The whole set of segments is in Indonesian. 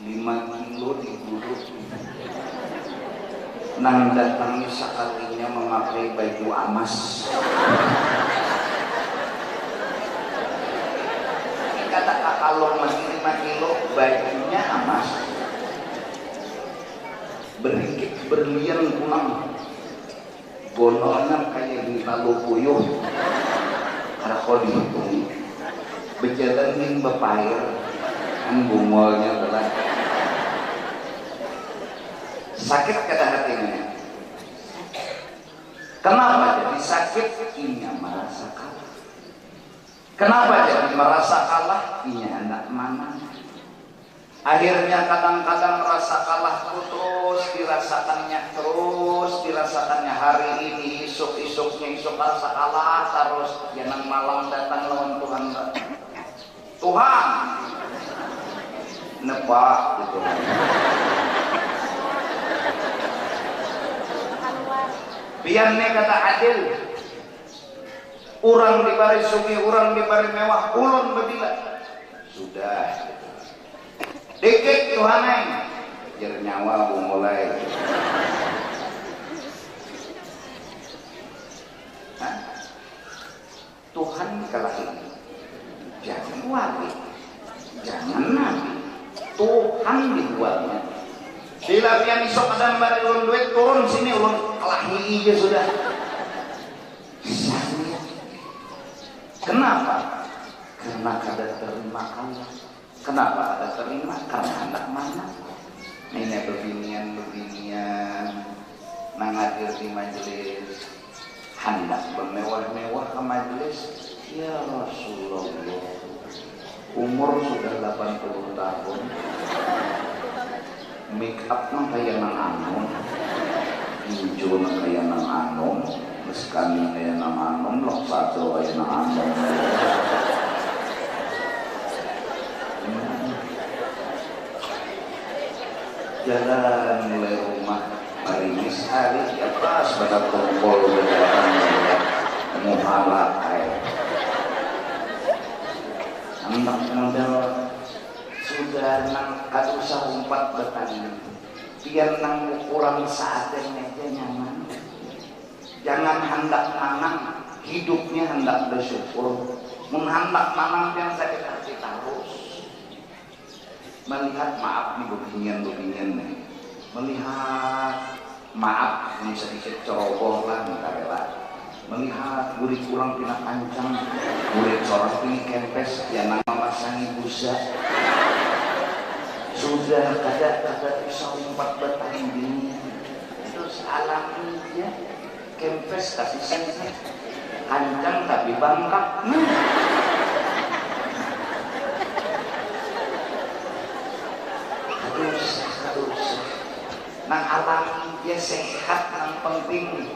5 kilo diburu. Nang datangi sekalinya memakai baju amas. Kata kalau masih 5 kilo bajunya amas. Berikit berlian pulang. Bonolnya kayak di lalu puyuh. Karena kalau dihitung berjalanin bepair kan bungolnya telah sakit kata hatinya. Kenapa jadi sakit? Inya merasa kalah. Kenapa jadi merasa kalah? Inya hendak mana? Akhirnya kadang-kadang rasa kalah terus dirasakannya hari ini, isuk-isuknya isuk rasa kalah terus. Jangan malam datang lawan Tuhan. Tuhan nebak gitu. Biarnya kata adil. Orang diberi sugi, orang diberi mewah, ulun berbila. Sudah. Dikit Tuhanai, jar nyawa mulai. Tuhan kalahin. Jangan wali, jangan nabi. Tuhan dibuatnya. Bila pian isok ada bari ulun duit turun sini ulun kelahi aja sudah. Kenapa? Karena kada terima Allah. Kenapa ada terima? Karena hendak mana? Ini bebinian nangadir di majelis, hendak bermewah-mewah ke majelis. Ya Rasulullah, umur sudah 80 tahun, make up nang kayak nang anom, hijau nang kayak nang anom, meskami kayak nang anom, lok satu kayak nang anom. Jalan mulai rumah maringis hari ya pas pada kumpul berdatang muhala air anak model sudah nang katusah umpat bertani biar nang kurang saatnya aja nyaman. Jangan hendak manang hidupnya hendak bersyukur, menghendak manang yang sakit hati terus. Melihat maaf nih beginian nih, melihat maaf ini sedikit ceroboh lah nih karela, melihat gurih kurang pina kancang, gurih corak ini kempes yang nama masangi busa, sudah kada bisa umpat bertandingnya, terus alaminya kempes tapi sense, kancang tapi bangkak. Nang alami dia sehat, nang penting.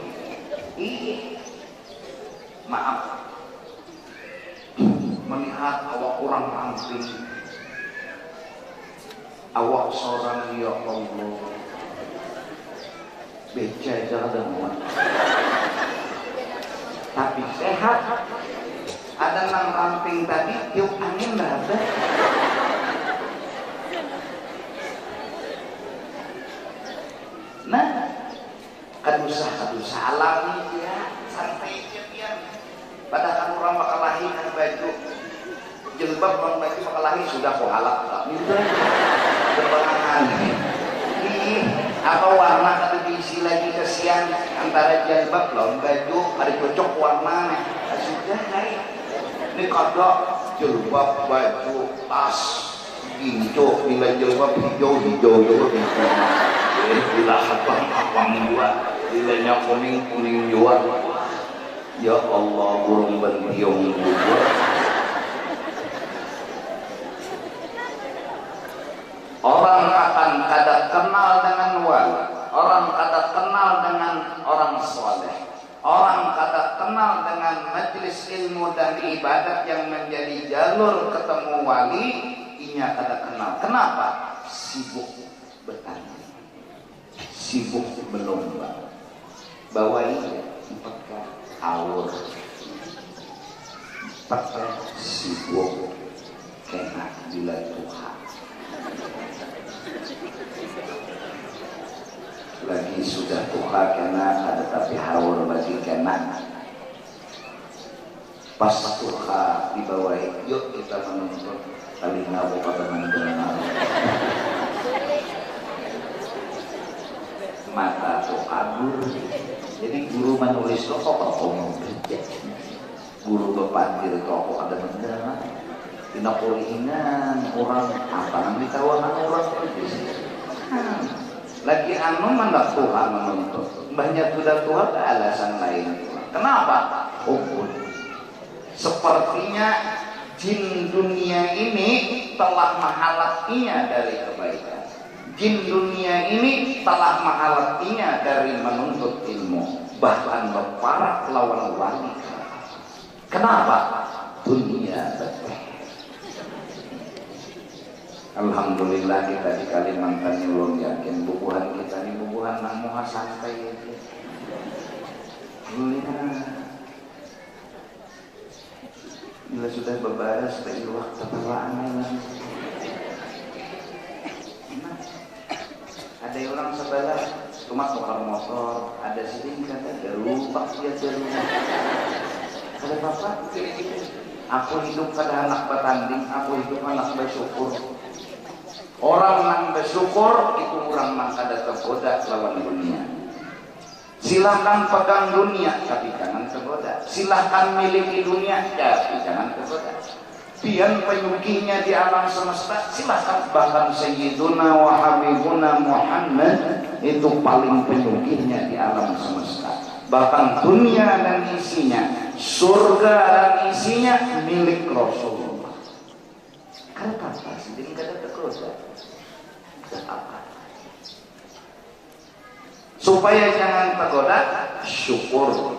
Iya, maaf. Melihat awak orang ramping, awak seorang ya Allah, beca jalan muat. Tapi sehat. Ada nang ramping tadi, tiup angin berapa? Nah, kadusa alami ya, santai aja biar. Padahal orang bakal lahir kan baju jilbab, orang baju bakal lahir sudah kohalak tak gitu. Kebangan. Apa warna kata diisi lagi kesian antara jilbab lawan baju ada cocok warna sudah hai. Ini kodok jilbab baju tas hijau, nilai jilbab hijau juga gitu. Bila abang juga, bilanya kuning juga. Ya Allah, burung bentiung juga. Orang akan kada kenal dengan wali, orang kada kenal dengan orang soleh, orang kada kenal dengan majelis ilmu dan ibadat yang menjadi jalur ketemu wali, inya kada kenal. Kenapa? Sibuk bertanya, sibuk berlomba, bawa iya pakai awur, pakai sibuk kena bila Tuhan. sudah tuha kena ada tapi haur bagi kena pas tuha dibawahi yuk kita menuntut kali ngabu pada mendengar mata tuh kabur. Jadi guru menulis kok ngomong kerja guru bepandir kok ada mendengar tidak kulinan orang apa namanya tawanan orang lagi anu mana Tuhan menuntut banyak sudah Tuhan ada alasan lain. Kenapa? Sepertinya jin dunia ini telah menghalanginya dari kebaikan. Jin dunia ini telah menghalanginya dari menuntut ilmu, bahkan berparak lawan wali. Kenapa? Dunia betul. Alhamdulillah kita di Kalimantan ini belum yakin bubuhan kita ini bubuhan nang moha santai itu. Bila sudah berbaras dari waktu perlahan ada orang sebelah cuma tukar motor, ada sini kata lupa dia rumah. Ada bapak, aku hidup pada anak bertanding, aku hidup anak bersyukur. Orang yang bersyukur itu orang yang kada tergoda lawan dunia. Silahkan pegang dunia, tapi jangan tergoda. Silahkan miliki dunia, tapi jangan tergoda. Pian penyuginya di alam semesta, silahkan. Bahkan Sayyiduna wa Habibuna Muhammad itu paling penyuginya di alam semesta. Bahkan dunia dan isinya, surga dan isinya milik Rasulullah. Karena apa sih? Jadi kada tergoda. Apa? Supaya jangan tergoda, syukur.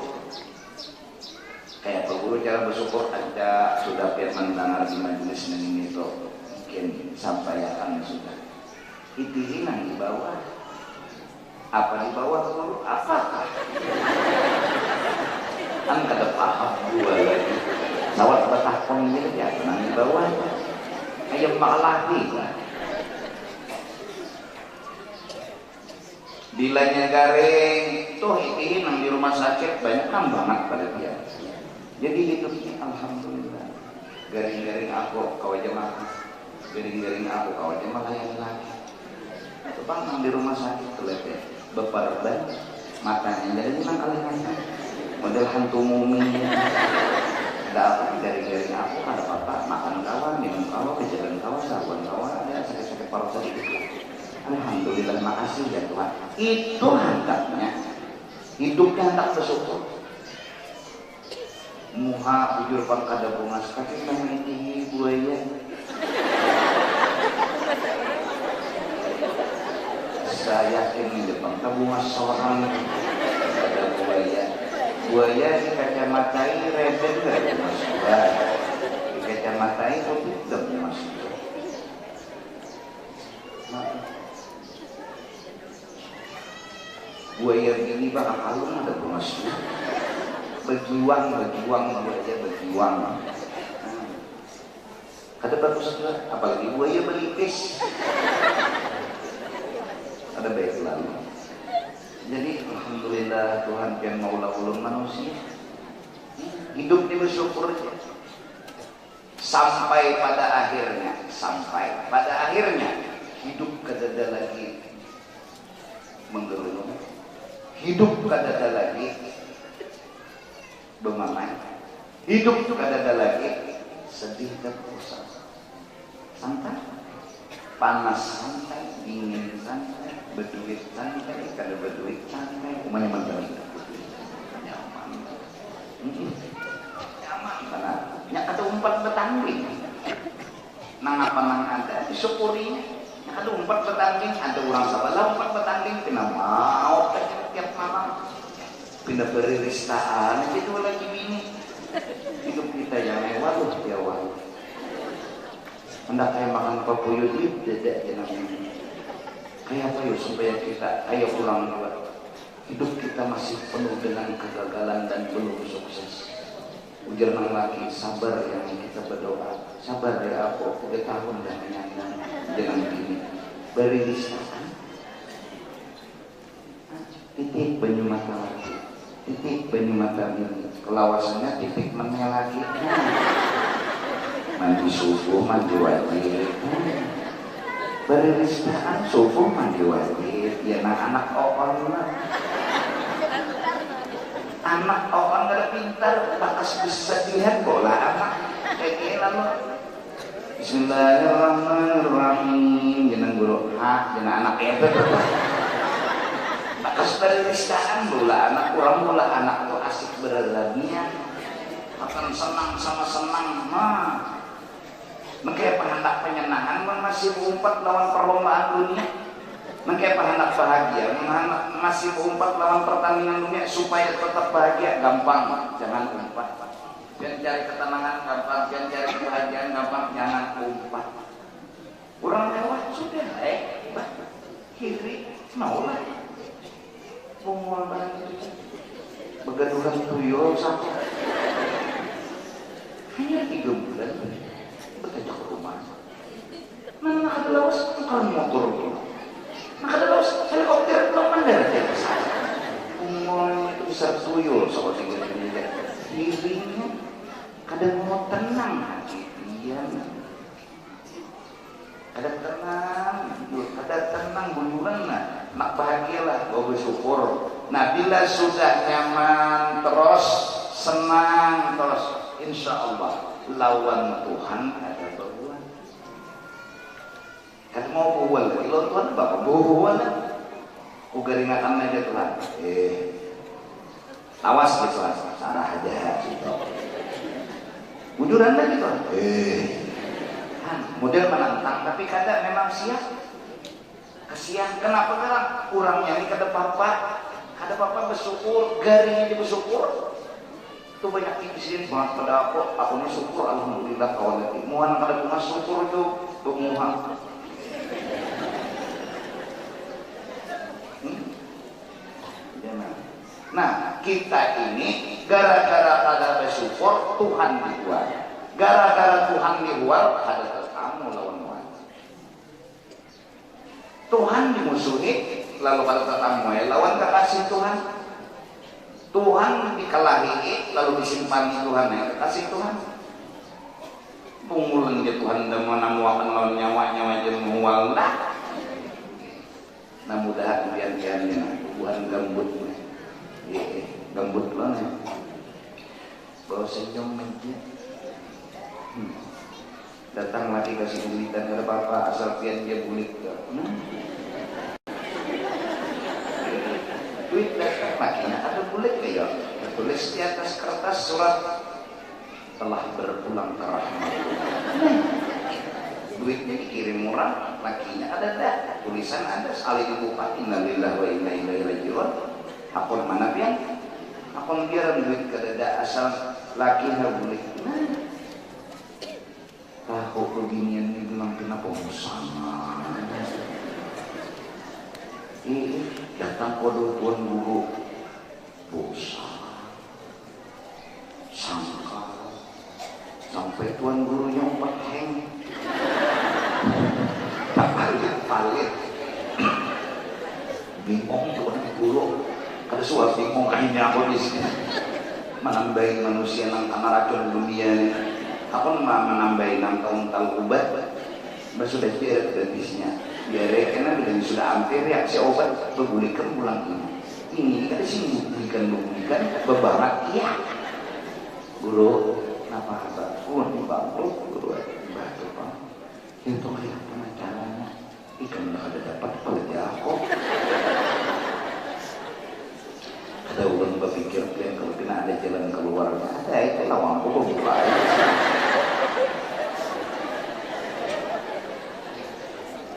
Kayak guru cara bersyukur ada sudah biar mendengar di majelis ini itu mungkin sampaikan sudah. Itu hilang di bawah. Apa di bawah guru? Apakah? Kan kada paham dua lagi. Sawat betah pemilih ya tenang di bawah. Ayam malah lah. Bilanya garing, tuh ini nang di rumah sakit banyak kan banget pada dia. Jadi hidupnya alhamdulillah. Garing-garing aku kau aja makan, garing-garing aku kau aja makan lagi. Itu bang nang di rumah sakit terlihat beperban matanya jadi nang kali makan. Model hantu mumi. Ada apa garing-garing aku ada apa makan kawan, minum kawan, kejalan kawan, sawan kawan, ada sakit-sakit paru sedikit. Alhamdulillah, makasih ya Tuhan. Itu hendaknya hidupnya hendak bersyukur. Muha bujur pangkada bunga sakit namanya tinggi buaya. Saya yakin di pangkada bunga seorang ada buaya. Buaya di kacamatai reden nggak masuk. Di kacamatai putih tidak masuk. Buaya gini bang akalun ada bermasuk berjuang berjuang ada bagus juga apalagi buaya belipis ada baik lalu. Jadi alhamdulillah Tuhan yang maula ulun manusia hidup di bersyukur sampai pada akhirnya hidup kadada lagi menggerunung. Hidup kadada lagi bemaman. Hidup kadada lagi sedih dan bosan. Santai, panas santai, dingin santai, berduit santai, kada berduit santai, umumnya menteri. Nyaman. Nyaman karena nya kata umpat betanding. Nang apa nang ada disyukurinya. Ada umpat bertanding, ada orang sabalah umpat bertanding, kena mau tiap malam, pindah beristaan, itu lagi bini. Hidup kita yang mewah loh, ya wah. Hendak kayak makan papuyut itu, tidak jenang ini. Kayak apa yuk supaya kita, ayo pulang juga. Hidup kita masih penuh dengan kegagalan dan belum sukses. Ujar nang lagi, sabar yang kita berdoa, sabar ya aku, 3 tahun dan menyandang. Jangan begini beri lisan itu lawasannya titik mennya lagi. Mandi subuh mandi wajib. Beristaan subuh mandi wajib. Ya anak oon lah. Anak oon gak pintar, bakas bisa dilihat bola anak. Kayak lalu. Bismillahirrahmanirrahim. Jangan guru jangan anak itu. Bakas beristaan bola anak, kurang bola anak tuh asik berlebihan. Akan senang sama senang mah. Mengkaya hendak penyenangan masih umpat lawan perlombaan dunia. Mengkaya hendak bahagia masih umpat lawan pertandingan dunia supaya tetap bahagia gampang, jangan umpat. Jangan cari ketenangan gampang, jangan cari kebahagiaan gampang, jangan umpat. Kurang lewat sudah, kiri maulah. Pungul banget itu. Begaduhan tuyul satu. Hanya 3 bulan. Berkejak ke rumah. Mana ada lawas bukan motor dulu. Maka ada lawas helikopter belum mendarat ya ke sana. Umurnya itu bisa tuyul soal tinggal dirinya. Kadang mau tenang hati dia. Kadang tenang bulan lah. Nak bahagialah, gue bersyukur. Nah bila sudah nyaman terus, senang terus, insya Allah lawan Tuhan ada berbuat. Kan mau buat, kalau Tuhan bapak buat, ugaringatan aja Tuhan. Awas gitu lah, sarah aja gitu. Bujuran lagi Tuhan. Model menantang, tapi kadang memang siap. Kasihan, kenapa kan kurangnya ini kada papa bersyukur, garingnya dia bersyukur. Itu banyak insiden banget pada aku ini syukur alhamdulillah kawan itu. Muhan kada punya syukur itu muhan. Nah kita ini gara-gara kada bersyukur Tuhan dibuat. Gara-gara Tuhan dibuat kada tertamu lawan Tuhan. Tuhan dimusuhi lalu kada tertamu lawan kekasih Tuhan. Tuhan dikalahi lalu disimpan Tuhan kekasih Tuhan. Punggulan dia Tuhan dan menamuakan lawan nyawa jadi mual dah. Nah mudah biar-biarnya Tuhan gambut. Gambut banget. Bawa senyum aja. Datang lagi kasih bulit dan ada apa-apa asal pian dia bulit. Duit datang makinya ada bulit ya. Tulis di atas kertas surat telah berpulang ke rahmat. Duitnya dikirim murah, lakinya ada dah. Tulisan ada sekali dibuka innalillahi wa inna ilaihi raji'un. Akun mana pian? Akun biar duit kada asal lakinya bulit. Tahu beginian ini bilang kenapa musana. Datang kode tuan guru bosan sangka sampai tuan gurunya umpat heng tak palit bingung tuan guru ada suara bingung kayaknya aku di sini menambahin manusia nang kamar racun dunia aku menambahin nang tahun ubat sudah biar gratisnya biar karena bila sudah hampir reaksi obat bergulikan pulang ini ada sih bulikan bebarak iya guru apa bangkrut guru batu pak itu kayak mana caranya ikan ada dapat kerja aku ada orang berpikir yang kalau kena ada jalan keluarnya ada itu lawang aku buka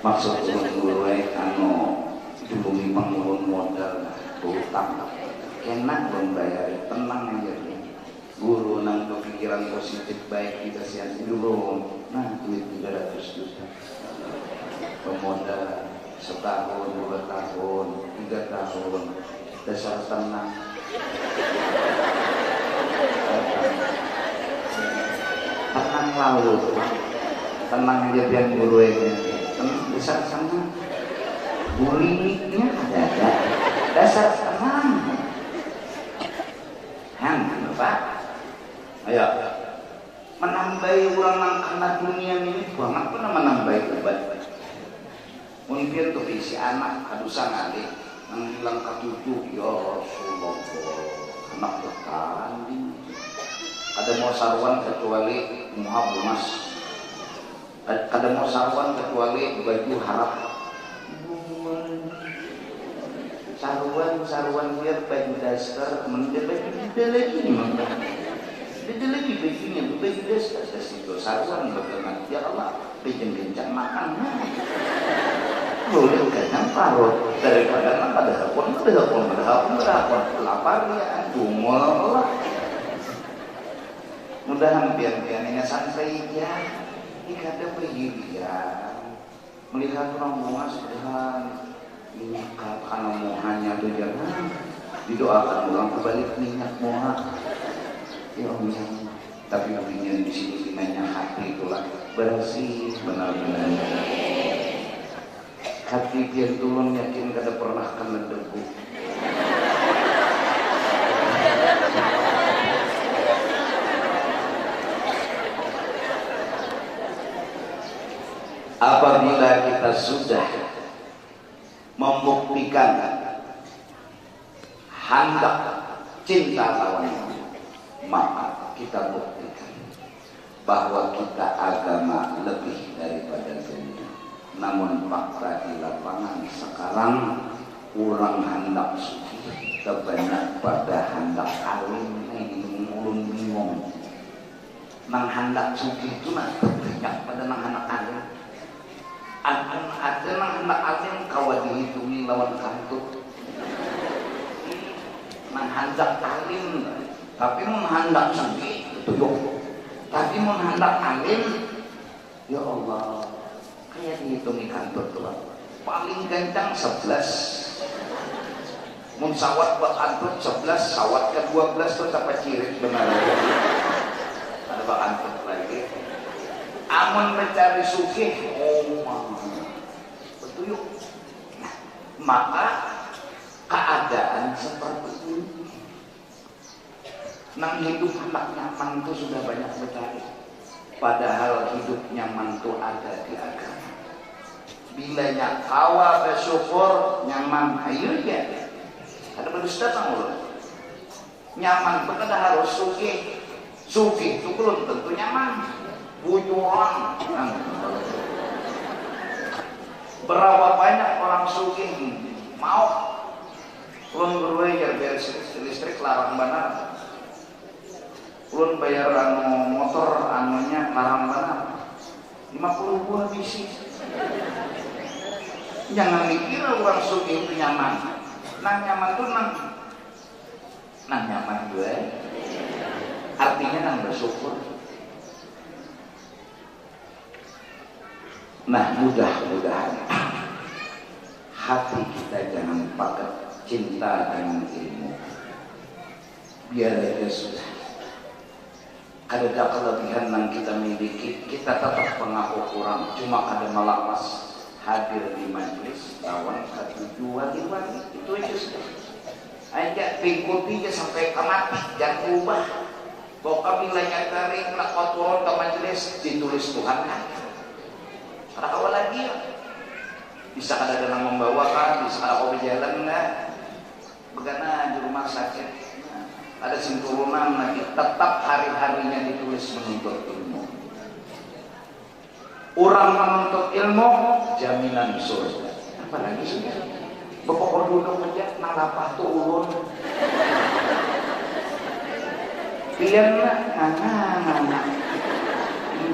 maksud guru dulu memang ngurun modal utang enak membayar tenang aja guru nang kepikiran positif baik dikasih dulu nah duit 300 juta pemodal setahun 2 tahun 3 tahun dasar tenang tenang lalu tenang aja biar guru ini dasar tenang buliniknya ada dasar tenang Pak ya menambahi orang nang karena dunia ini banget pun menambahi obat mungkin tuh isi anak kadusan adik nang bilang katujuh ya Rasulullah anak bertanding ada mau sarwan kecuali muhab mas ada mau sarwan kecuali baju harap sarwan biar baju daster kemudian baju beda lagi beda lagi bajunya baju daster itu sarwan bagaimana ya Allah kencang makan boleh kenyang parut daripada nang pada hapon lapar ya cuma mudah hampir-hampirnya santri ya ikatnya berhirian melihat orang bunga sederhana minyak karena mohanya itu jangan didoakan ulang kembali minyak moha ya Allah tapi nabinya di sini minyak hati itulah bersih benar-benar hati biar turun yakin kada pernah kena debu apabila kita sudah membuktikan hendak cinta lawannya maka kita buktikan bahwa kita agama lebih daripada dunia. Namun fakta di lapangan sekarang kurang hendak suci kebanyak pada hendak alim ini ulun bingung nang hendak suci itu nak banyak pada nang hendak alim ada nang hendak alim kawan dihitungi lawan kantut nang hendak alim tapi mun hendak suci itu tapi mun hendak alim ya Allah kayak dihitungi kantut tuh paling gancang 11 mun sawat buat kantut 11 sawat ke 12 tuh sampai cirit benar ada buat kantut lagi amun mencari sugih betul yuk nah, maka keadaan seperti ini nang hidup hendak nyaman itu sudah banyak mencari padahal hidup nyaman itu ada di agama bilanya kawa bersyukur nyaman ayo ya ada berdusta tanggung nyaman itu kada harus sugih itu belum tentu nyaman bujuan berapa banyak orang sugih mau belum berbayar biar listrik larang benar belum bayar motor anunya larang benar 50 buah bisi jangan mikir orang sugih itu nyaman nang nyaman tuh nang nyaman gue artinya nang bersyukur nah mudah-mudahan hati kita jangan pakai cinta dengan ilmu biar aja sudah ada kelebihan yang kita miliki kita tetap mengaku kurang cuma ada melapas hadir di majelis lawan ketujuh wali-wali itu aja sudah aja ikuti aja sampai mati jangan ubah pokoknya bilanya garing nak turun ke majelis ditulis Tuhan kan ada awal lagi bisa ada dalam membawakan bisa ada berjalan enggak begana di rumah sakit ada simpulan lagi tetap hari-harinya ditulis menuntut ilmu orang menuntut ilmu jaminan surga apalagi sudah bapak duduk aja nang lapah tuh ulun pilihan nah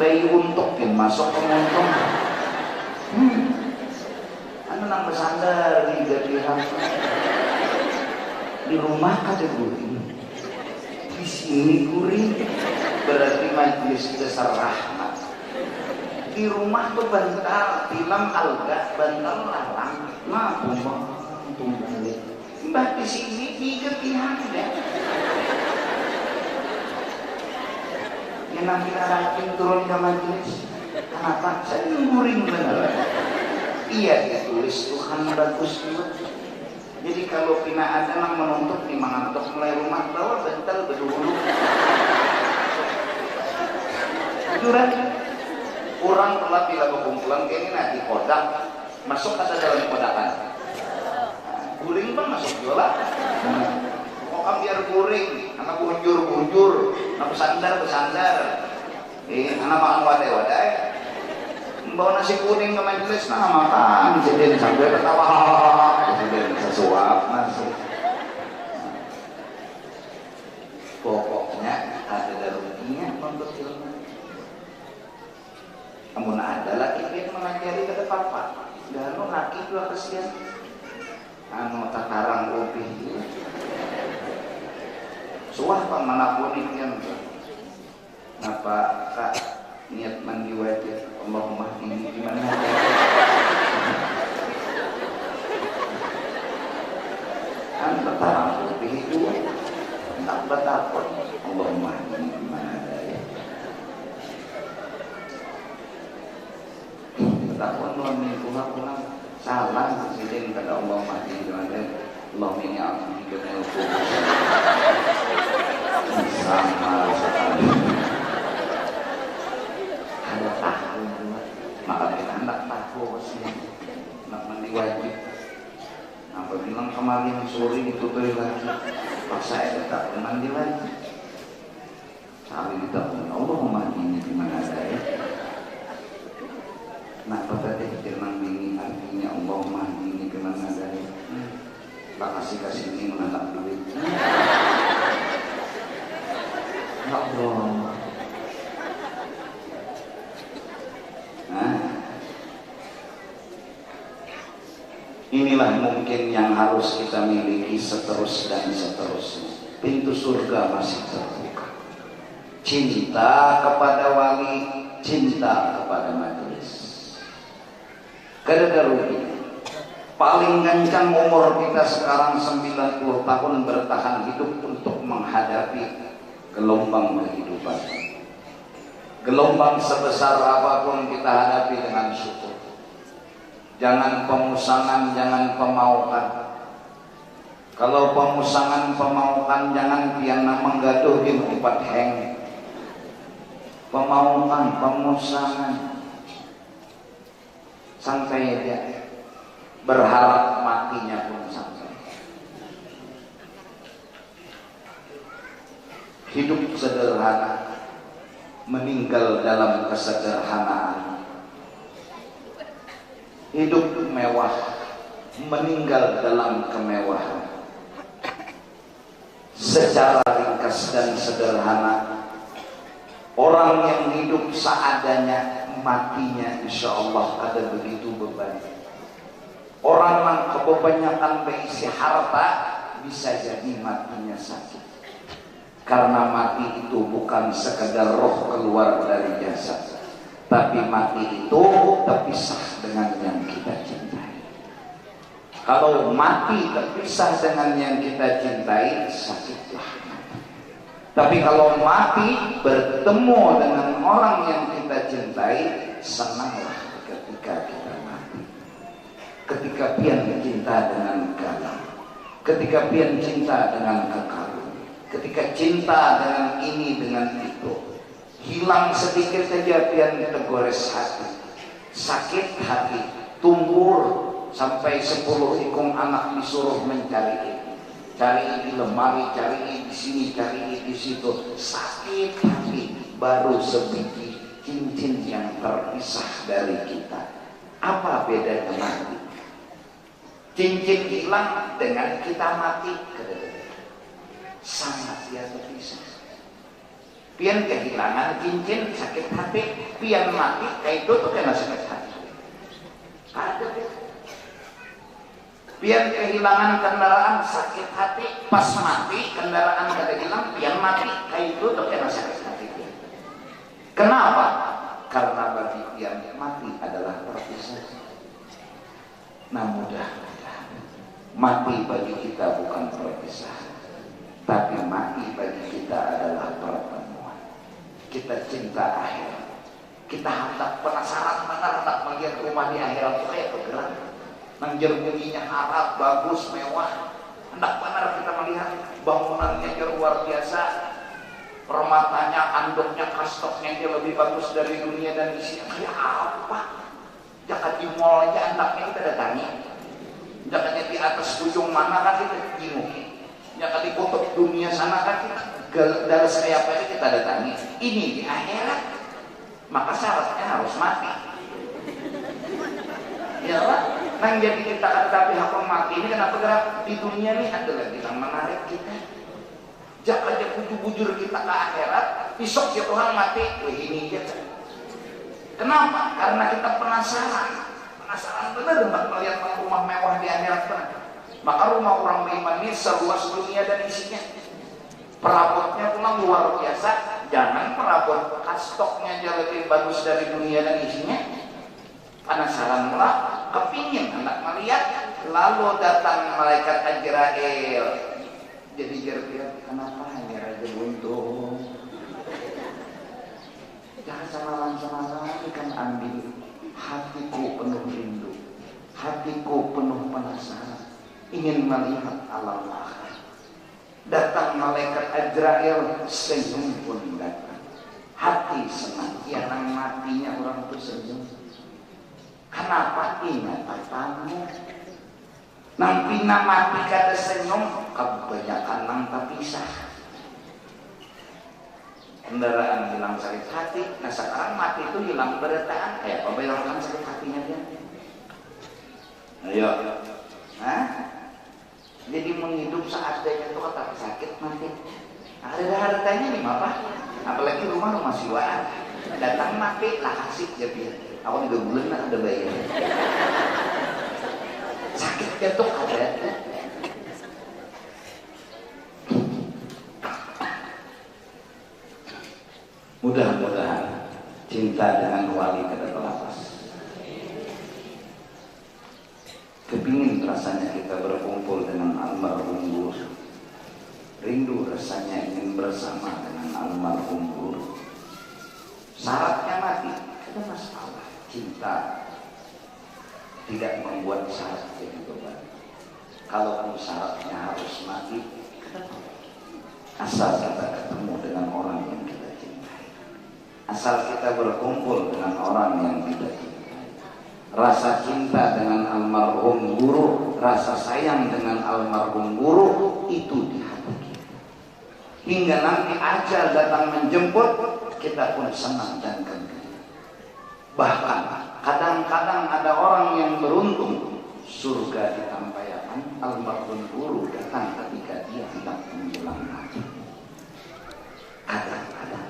bayi untuk masuk ke montong anu nang bersandar di gadiran di rumah kada guring di sini guring berarti majelis besar rahmat di rumah tuh bantal film alga bantal larang nah tumbang mbah di sini di gadiran ya yang kita rajin turun ke majelis kenapa saya nguring bener iya ditulis Tuhan bagus juga jadi kalau pina ada yang menuntut di mengantuk mulai rumah bawa bental berdulu Juran. Orang telah bila kumpulan kayak ini nanti kodak masuk kata dalam kodakan. Guring pun masuk juga. Kok biar guring, anak bujur, anak bersandar. Anak makan wadai. Bawa nasi kuning ke majelis, nah makan, jadi sambil ketawa, jadi sesuap nasi. Pokoknya ada ruginya untuk ilmu. Namun ada lagi yang mengajari ke depan Pak. Dan lo laki juga kesian. Anu takarang lebih. Suah Pak mana kuning yang. Napa Kak niat mandi wajah Allahumma ini gimana? Kan takarang lebih itu. Tak bertakut Allahumma ini gimana ya. Bertakut nih pulang salah presiden kata Allahumma ini gimana Allahumma ini aku dikena hukum sama sekali ada tahu maka kita hendak tahu sih nak mandi wajib apa bilang kemarin sore ditutup lagi pas saya tetap mandi lagi sampai ditelepon Allahumma ini gimana saya nak pada firman ini artinya Allahumma ini gimana saya tak kasih ini menanam duit ya Allah. Inilah mungkin yang harus kita miliki seterusnya. Pintu surga masih terbuka. Cinta kepada wali, cinta kepada majelis. Kada-kada paling kencang umur kita sekarang 90 tahun bertahan hidup untuk menghadapi gelombang kehidupan. Gelombang sebesar apapun kita hadapi dengan syukur. Jangan pemusangan, jangan pemaukan. Kalau pemusangan, pemaukan jangan piana menggaduhin upat heng. Pemaukan, pemusangan sampai dia berharap matinya pun sampai. Hidup sederhana, meninggal dalam kesederhanaan. Hidup mewah, meninggal dalam kemewahan. Secara ringkas dan sederhana, orang yang hidup seadanya, matinya insya Allah ada begitu beban. Orang yang kebanyakan berisi harta bisa jadi matinya sakit. Karena mati itu bukan sekedar roh keluar dari jasad, tapi mati itu terpisah dengan yang kita cintai. Kalau mati terpisah dengan yang kita cintai, sakitlah mati. Tapi kalau mati bertemu dengan orang yang kita cintai, senanglah ketika kita mati. Ketika pian cinta dengan galau, ketika pian cinta dengan kekal, ketika cinta dengan ini dengan itu, hilang sedikit saja pian tergores hati, sakit hati, tumbur sampai 10 ikung anak disuruh mencari ini, cari di lemari, cari di sini, cari di situ, sakit hati. Baru sebiji cincin yang terpisah dari kita. Apa bedanya mati? Cincin hilang dengan kita mati, sangat dia terpisah. Pian kehilangan cincin sakit hati, pian mati kayak itu tuh kena sakit hati. Ada pian kehilangan kendaraan sakit hati, pas mati kendaraan kada hilang, pian mati kayak itu tuh kena sakit hati. Kenapa? Karena bagi pian mati adalah terpisah. Nah mudah-mudahan mati bagi kita bukan perpisahan, tapi mati bagi kita adalah pertemuan. Kita cinta akhirat, kita hendak penasaran benar hendak melihat rumah di akhirat itu kayak bergerak, menjermuninya harap bagus mewah, hendak benar kita melihat bangunannya luar biasa. permatanya, andoknya, kastoknya dia lebih bagus dari dunia dan isinya. Kayak apa? Jangan di mall aja anaknya kita datangi. Jangan di atas ujung mana kan kita bingung. Jangan di kutub dunia sana kan kita dalas kayak apa kita datangi. Ini di akhirat, maka syaratnya harus mati. Ya lah, nang jadi kita kata hakon mati ini kenapa gerak di dunia ini adalah yang menarik kita. Jangan aja bujur-bujur kita ke akhirat, besok ya Tuhan mati, wih ini kita. Kenapa? Karena kita penasaran benar untuk melihat rumah mewah di akhirat benar. Maka rumah orang beriman ini seluas dunia dan isinya. Perabotnya pula luar biasa. Jangan perabot kastoknya aja lebih bagus dari dunia dan isinya. Penasaran pula, kepingin anak melihat, lalu datang malaikat Azrail. Jadi gerbiak, kenapa hanya raja buntung? Jangan samaran-samaran ikan ambil. Hatiku penuh rindu, hatiku penuh penasaran, ingin melihat alam akhirat. Datang malaikat Azrail, senyum pun datang. Hati senang, ya nang matinya orang itu senyum. Kenapa? Ingat tamu. Nang pina mati kada senyum, kebanyakan nang terpisah. Kendaraan hilang sakit hati. Nah sekarang mati itu hilang berataan. Apa bayangkan sakit hatinya dia? Ayo. Hah? Jadi menghidup seadanya itu kata sakit mati. Ada hartanya nih apa? Apalagi rumah siwaan. Datang mati lah kasih jadi. Aku 3 bulan ada bayar. Sakit jantung ada. Mudah-mudahan cinta dengan wali kada terlepas. Kepingin rasanya kita berkumpul dengan almarhum guru. Rindu rasanya ingin bersama dengan almarhum guru. Syaratnya mati, ada masalah. Cinta tidak membuat syarat jadi beban. Kalau syaratnya harus mati, asal kita ketemu dengan orang yang kita cintai, asal kita berkumpul dengan orang yang kita cintai. Rasa cinta dengan almarhum guru, rasa sayang dengan almarhum guru itu di hati kita. Hingga nanti ajal datang menjemput, kita pun senang dan gembira. Bahkan kadang-kadang ada orang yang beruntung surga ditampaikan almarhum guru datang ketika dia hendak menjelang mati. Kadang-kadang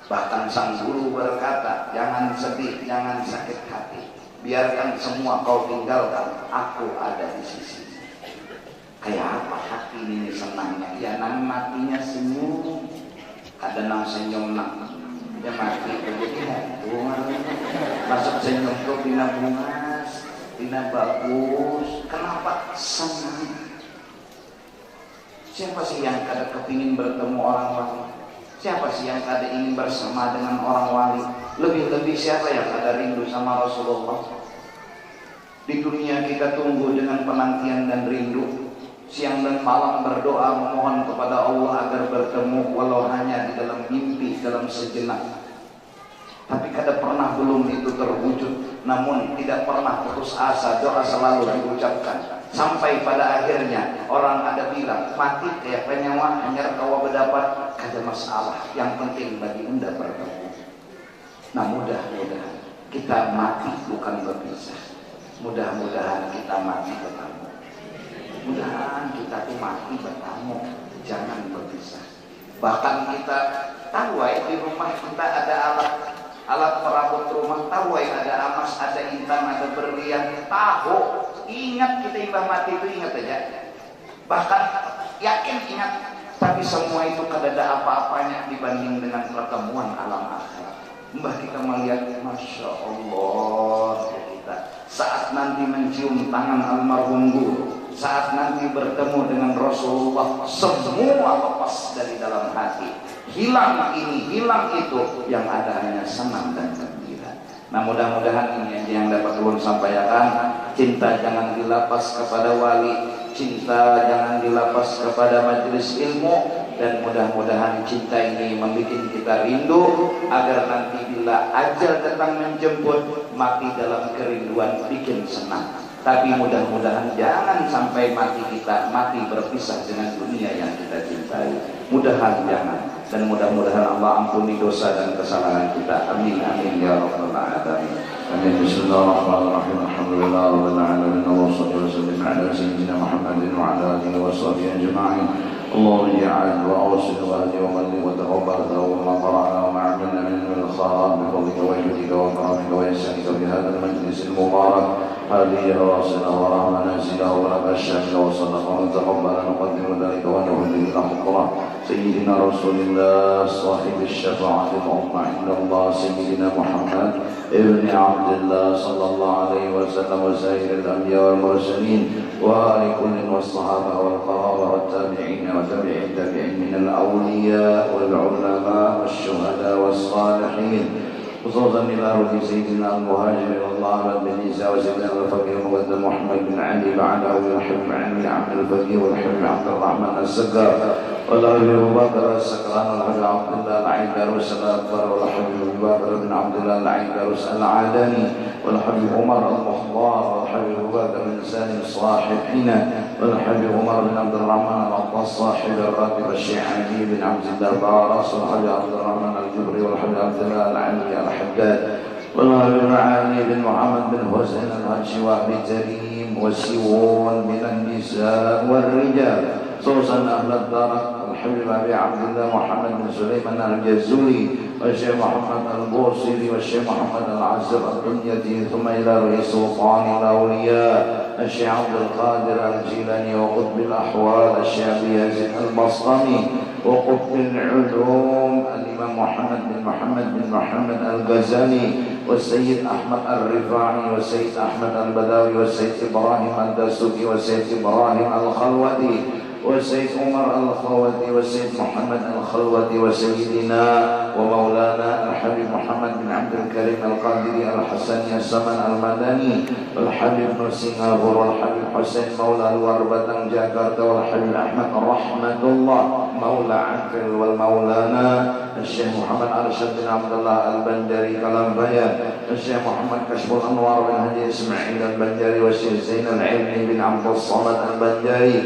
bahkan sang guru berkata, jangan sedih, jangan sakit hati, biarkan semua kau tinggalkan, aku ada di sisi. Kayak apa hati ini senangnya? Ya nang matinya senyum, ada nang senyum nang dia mati begitu bunga masuk senyum tuh bina bungas, bina bagus. Kenapa? Senang. Siapa sih yang kada kepingin bertemu orang wali? Siapa sih yang kada ingin bersama dengan orang wali? Lebih-lebih siapa yang kada rindu sama Rasulullah? Di dunia kita tunggu dengan penantian dan rindu. Siang dan malam berdoa memohon kepada Allah agar bertemu walau hanya di dalam mimpi, dalam sejenak. Tapi kada pernah belum itu terwujud. Namun tidak pernah putus asa, doa selalu diucapkan. Sampai pada akhirnya orang ada bilang, mati kayak penyawa hanya kau berdapat, kada masalah. Yang penting bagi anda bertemu. Nah mudah-mudahan kita mati bukan berpisah. Mudah-mudahan kita mati bertemu. Mudah-mudahan kita tuh mati bertemu, jangan berpisah. Bahkan kita tahu di rumah kita ada alat perabot rumah, tahu ada emas, ada intan, ada berlian, tahu. Ingat kita imbah mati itu ingat aja. Bahkan yakin ingat, tapi semua itu kada ada apa-apanya dibanding dengan pertemuan alam akhirat. Mbah kita melihat, masya Allah kita saat nanti mencium tangan almarhum guru, saat nanti bertemu dengan Rasulullah, semua lepas dari dalam hati, hilang ini, hilang itu, yang ada hanya senang dan gembira. Nah mudah-mudahan ini aja yang dapat ulun sampaikan. Cinta jangan dilapas kepada wali, cinta jangan dilapas kepada majelis ilmu, dan mudah-mudahan cinta ini membuat kita rindu agar nanti bila ajal datang menjemput mati dalam kerinduan bikin senang. Tapi mudah-mudahan jangan sampai mati kita mati berpisah dengan dunia yang kita cintai. Mudahan jangan, dan mudah-mudahan Allah ampuni dosa dan kesalahan kita. Amin amin ya rabbal alamin. Amin. Bismillahirrahmanirrahim. Alhamdulillah rabbil alamin. Wassalatu wassalamu ala sayyidina Muhammadin wa ala alihi wa sahbihi ajma'in. اللهم اجعل واوصل واهدي وملك وتقبل وما قرانا وما عملنا من الخيرات بفضلك وجودك وكرمك واحسانك في هذا المجلس المبارك. هذه راسنا ورحمة نازلة ولك الشمل وصدق وتقبل نقدم ذلك ونهدي الى حضره سيدنا رسول الله صاحب الشفاعة العظمى عند الله سيدنا محمد ابن عبد الله صلى الله عليه وسلم وسائر الأنبياء والمرسلين وآل كل والصحابة والقرابة والتابعين وتابعي التابعين من الأولياء والعلماء والشهداء والصالحين، خصوصا إلى روح سيدنا المهاجر الله بن عيسى وسيدنا الفقيه مقدم محمد بن علي بعده والحبيب علي عبد الفقيه والحبيب عبد الرحمن السقار والحبيب أبو بكر السكران والحبيب عبد الله العيدروس الأكبر والحبيب أبو بكر بن عبد الله العيدروس العدني والحبيب عمر المختار والحبيب أبو بكر بن سالم صاحب حنا والحبيب عمر بن عبد الرحمن العطاس صاحب الراتب الشيخ علي بن عبد الله باراس والحبيب عبد الرحمن الجبري والحبيب عبد الله العلي الحداد والحبيب علي بن محمد بن حسين الهاشمي وابي تريم والسيوون من النساء والرجال، خصوصا أهل الدرك الحبيب أبي عبد الله محمد بن سليمان الجزولي والشيخ محمد البوصيري والشيخ محمد العزر الدنيتي، ثم إلى رئيس سلطان الأولياء الشيخ عبد القادر الجيلاني وقطب الأحوال الشيخ يزيد البصري وقطب العلوم الإمام محمد بن محمد الغزالي والسيد أحمد الرفاعي والسيد أحمد البداوي والسيد إبراهيم الدسوقي والسيد إبراهيم الخلوتي والسيد عمر الخلوتي والسيد محمد الخلوتي وسيدنا ومولانا الحبيب محمد بن عبد الكريم القادري الحسني السمن المدني والحبيب بن سنغافور والحبيب حسين مولى الوربة جاكرتا والحبيب أحمد رحمة الله مولى عنفل والمولانا الشيخ محمد أرشد بن عبد الله البندري كلامبيان الشيخ محمد كشف الأنوار بن هدي إسماعيل البندري والشيخ زين العلمي بن عبد الصمد البندري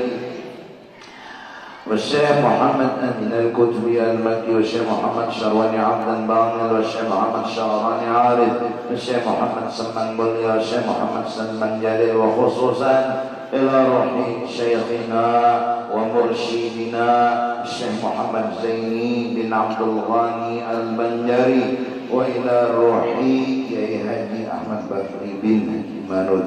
والشيخ محمد أمين الكتبي المكي والشيخ محمد شرواني عبد الباطل والشيخ محمد شعراني عارف والشيخ محمد سلمان بلي والشيخ محمد سلمان جليل، وخصوصا إلى روح شيخنا ومرشدنا الشيخ محمد زيني بن عبد الغني البنجري، وإلى روح يا هادي أحمد بكري بن إيمان،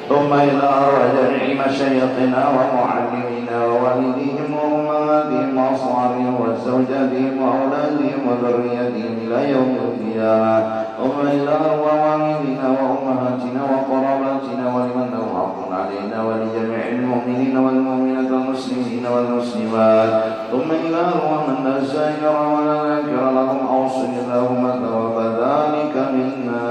ثم إلى أرواح مشايخنا ومعلمينا ووالديهم وأمهاتهم وأصحابهم وزوجاتهم وأولادهم وذريتهم إلى يوم القيامة، ثم إلى أرواح والدينا وأمهاتنا وقراباتنا ولمن له حق علينا ولجميع المؤمنين والمؤمنات والمسلمين والمسلمات، ثم إلى أرواح من لا زائر ولا ذاكر لهم أوصل لهم ثواب ذلك منا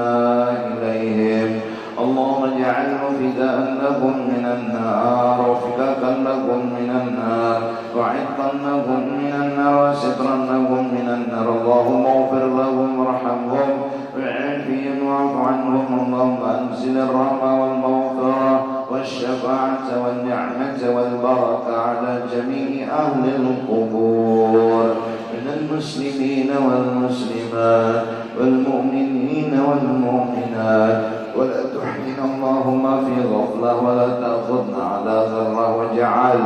إليهم. اللهم اجعله فداء لكم من النار وفكاكا لكم من النار وعتقا لكم من النار وسترا لكم من النار. اللهم اغفر لهم وارحمهم وعافهم واعف عنهم. اللهم انزل الرحمة والمغفرة والشفاعة والنعمة والبركة على جميع أهل القبور من المسلمين والمسلمات والمؤمنين والمؤمنات، ولا تحينا اللهم في غفلة ولا تأخذنا على ذرة، واجعل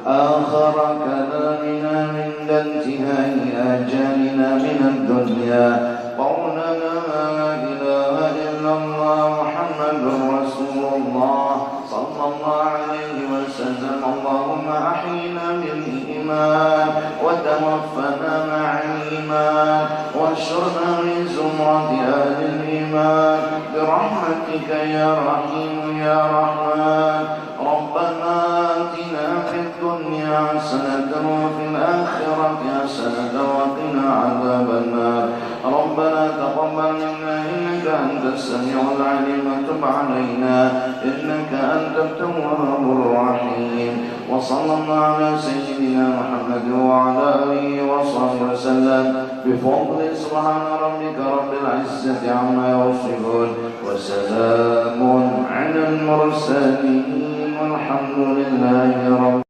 آخر كلامنا عند انتهاء آجالنا من الدنيا قولنا لا إله إلا الله محمد رسول الله صلى الله عليه وسلم. اللهم أحينا بالإيمان وتوفنا مع الإيمان واشرنا من زمرة أهل الإيمان برحمتك يا رحيم يا رحمن. ربنا آتنا في الدنيا حسنة وفي الآخرة حسنة وقنا عذاب النار. ربنا تقبل منا إنك أنت السميع العليم وتب علينا إنك أنت التواب الرحيم. وصلى الله على سيدنا محمد وعلى آله وصحبه وسلم بفضل سبحان ربك رب العزة عما يصفون وسلام على المرسلين والحمد لله رب